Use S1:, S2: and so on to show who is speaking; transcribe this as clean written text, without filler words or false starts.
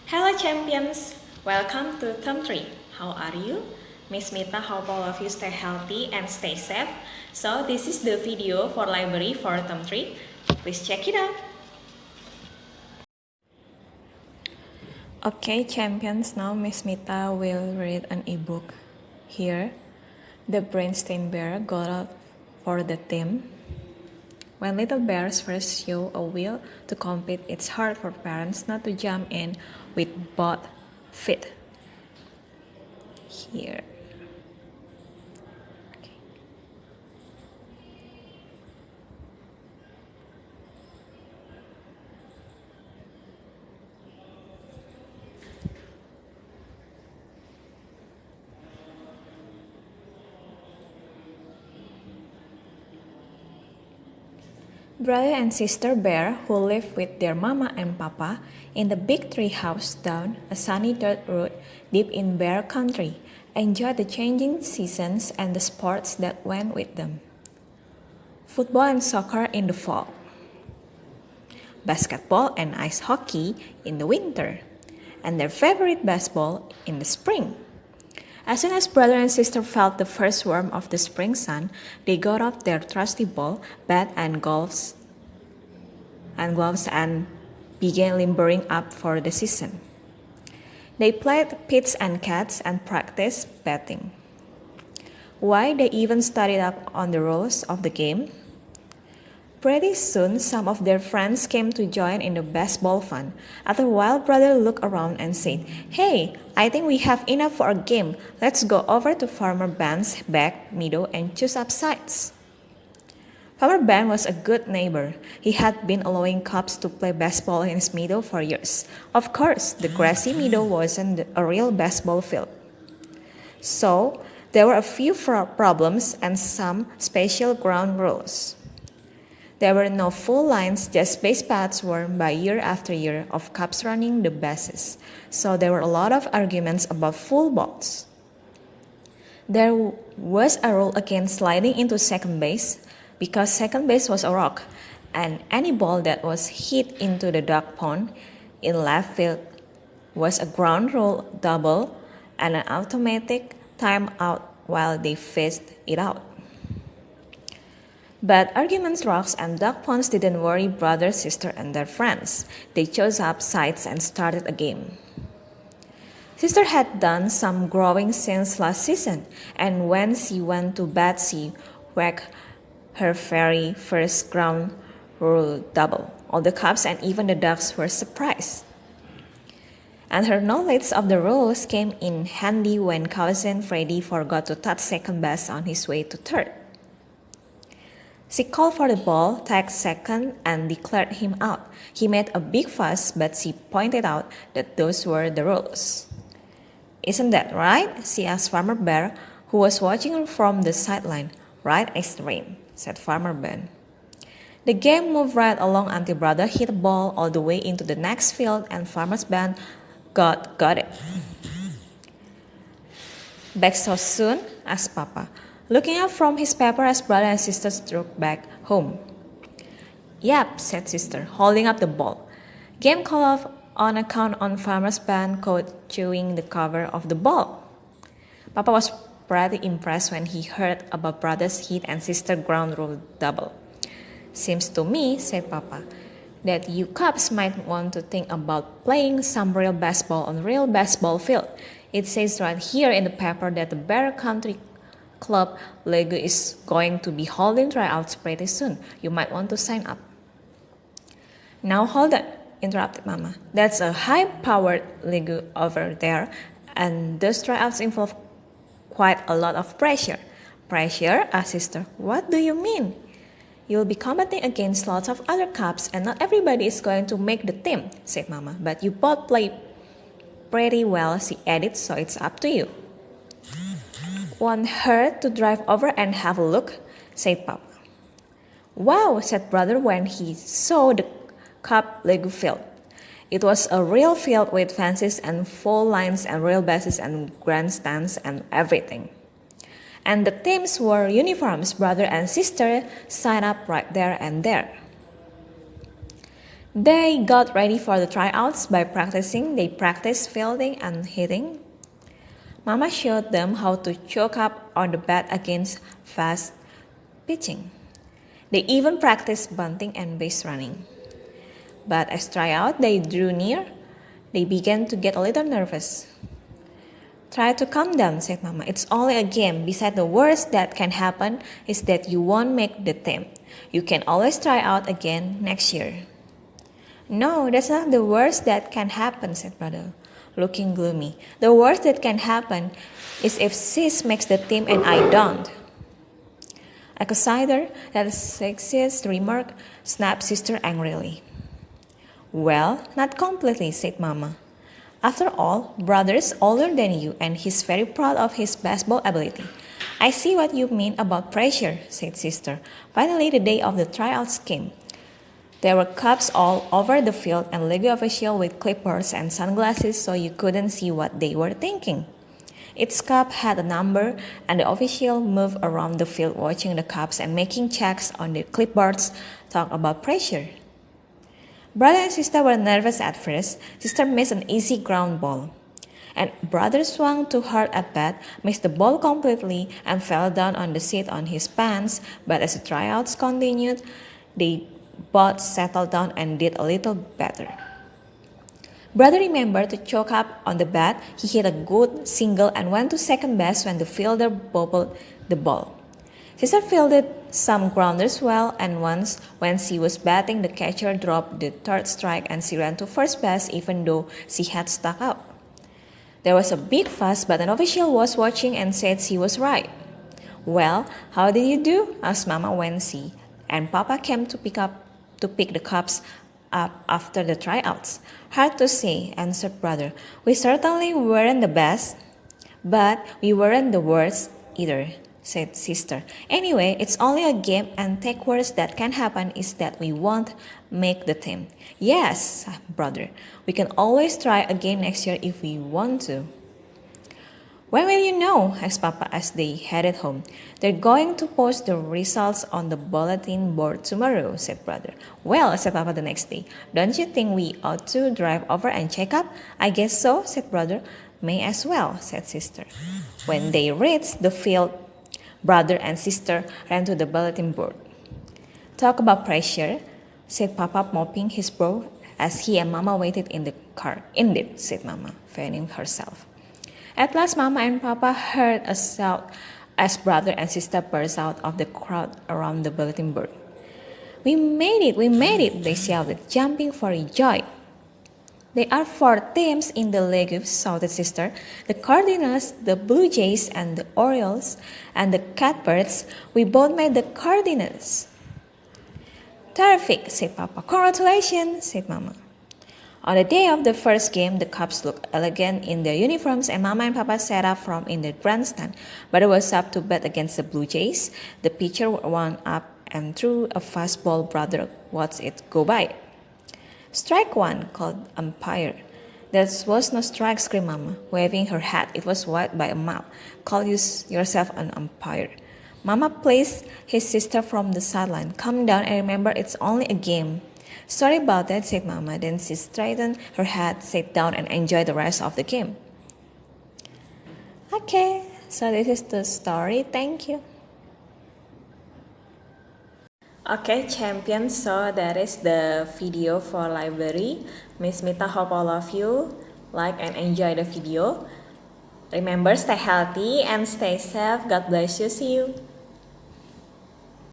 S1: Hello champions! Welcome to Term 3. How are you? Miss Mita hope all of you stay healthy and stay safe. So this is the video for library for Term 3. Please check it out. Okay champions, now Miss Mita will read an ebook. Here, the Brainstem Bear got out for the team. When little bears first show a will to compete, it's hard for parents not to jump in with both feet. Here. Brother and sister bear, who live with their mama and papa in the big tree house down a sunny dirt road deep in bear country, enjoyed the changing seasons and the sports that went with them. Football and soccer in the fall, basketball and ice hockey in the winter, and their favorite baseball in the spring. As soon as brother and sister felt the first warmth of the spring sun, they got out their trusty ball, bat, and gloves and began limbering up for the season. They played pits and cats and practiced batting. Why, they even studied up on the rules of the game. Pretty soon, some of their friends came to join in the baseball fun. After a while, brother looked around and said, "Hey, I think we have enough for a game. Let's go over to Farmer Ben's back meadow and choose up sides." Farmer Ben was a good neighbor. He had been allowing cubs to play baseball in his meadow for years. Of course, the grassy meadow wasn't a real baseball field. So, there were a few problems and some special ground rules. There were no full lines, just base paths worn by year after year of cubs running the bases. So there were a lot of arguments about full balls. There was a rule against sliding into second base because second base was a rock, and any ball that was hit into the duck pond in left field was a ground rule double and an automatic timeout while they faced it out. But arguments, rocks, and duck ponds didn't worry brother, sister, and their friends. They chose up sides and started a game. Sister had done some growing since last season, and when she went to bat, she whacked her very first ground rule double. All the cubs and even the ducks were surprised. And her knowledge of the rules came in handy when cousin Freddy forgot to touch second base on his way to third. She called for the ball, tagged second, and declared him out. He made a big fuss, but she pointed out that those were the rules. "Isn't that right?" she asked Farmer Bear, who was watching her from the sideline. "Right as the rain," said Farmer Ben. The game moved right along until brother hit a ball all the way into the next field, and Farmer's Ben got it. "Back so soon?" asked Papa, looking up from his paper as brother and sister strode back home. "Yep," said sister, holding up the ball. "Game call off on account on Farmer's Ben caught chewing the cover of the ball." Papa was pretty impressed when he heard about brother's hit and sister ground rule double. "Seems to me," said Papa, "that you cubs might want to think about playing some real baseball on real baseball field. It says right here in the paper that the Bear Country Club Lego is going to be holding tryouts pretty soon. You might want to sign up." "Now hold on," interrupted Mama. "That's a high-powered Lego over there, and those tryouts involve quite a lot of pressure." "Pressure?" asked sister. "What do you mean?" "You'll be competing against lots of other cubs, and not everybody is going to make the team," said Mama. "But you both play pretty well," she added, "so it's up to you." "Want her to drive over and have a look?" said Papa. "Wow," said brother when he saw the cub Lego field. It was a real field with fences and full lines and real bases and grandstands and everything. And the teams wore uniforms. Brother and sister signed up right there and there. They got ready for the tryouts by practicing. They practiced fielding and hitting. Mama showed them how to choke up on the bat against fast pitching. They even practiced bunting and base running. But as tryout they drew near, they began to get a little nervous. Try to calm down, said Mama. It's only a game. Besides, the worst that can happen is that you won't make the team. You can always try out again next year. No, that's not the worst that can happen, said Brother, looking gloomy. The worst that can happen is if Sis makes the team and I don't. I consider that a sexist remark, snapped Sister angrily. Well, not completely, said Mama. After all, Brother is older than you and he's very proud of his baseball ability. I see what you mean about pressure, said Sister. Finally, the day of the tryouts came. There were cops all over the field and league officials with clippers and sunglasses so you couldn't see what they were thinking. Each cup had a number and the official moved around the field watching the cups and making checks on the clipboards talk about pressure. Brother and Sister were nervous at first. Sister missed an easy ground ball. And Brother swung too hard at bat, missed the ball completely, and fell down on the seat on his pants. But as the tryouts continued, they both settled down and did a little better. Brother remembered to choke up on the bat. He hit a good single and went to second base when the fielder bobbled the ball. Sister fielded some grounders well, and once, when she was batting, the catcher dropped the third strike and she ran to first base even though she had stuck out. There was a big fuss, but an official was watching and said she was right. Well, how did you do? Asked Mama when she and Papa came to pick the cups up after the tryouts. Hard to say, answered Brother. We certainly weren't the best, but we weren't the worst either, said Sister. Anyway, it's only a game and the worst that can happen is that we won't make the team. Yes, Brother, we can always try again next year if we want to. When will you know? Asked Papa as they headed home. They're going to post the results on the bulletin board tomorrow, said Brother. Well, said Papa the next day, don't you think we ought to drive over and check up? I guess so, said Brother. May as well, said Sister. When they reached the field, Brother and Sister ran to the bulletin board. Talk about pressure, said Papa, mopping his brow as he and Mama waited in the car. Indeed, said Mama, fanning herself. At last, Mama and Papa heard a shout as Brother and Sister burst out of the crowd around the bulletin board. We made it, they shouted, jumping for joy. There are 4 teams in the league, shouted Sister. The Cardinals, the Blue Jays, and the Orioles, and the Catbirds. We both made the Cardinals. Terrific, said Papa. Congratulations, said Mama. On the day of the first game, the Cubs looked elegant in their uniforms and Mama and Papa sat up from in the grandstand. But it was up to bat against the Blue Jays. The pitcher wound up and threw a fastball. Brother watched it go by. Strike 1, called umpire. That was no strike, screamed Mama, waving her hat. It was wide by a mile. Call yourself an umpire. Mama placed his sister from the sideline. Calm down and remember it's only a game. Sorry about that, said Mama. Then she straightened her head, sat down, and enjoyed the rest of the game. Okay, so this is the story. Thank you. Okay, champions, so that is the video for library. Miss Mita hope all of you like and enjoy the video. Remember, stay healthy and stay safe. God bless you. See you.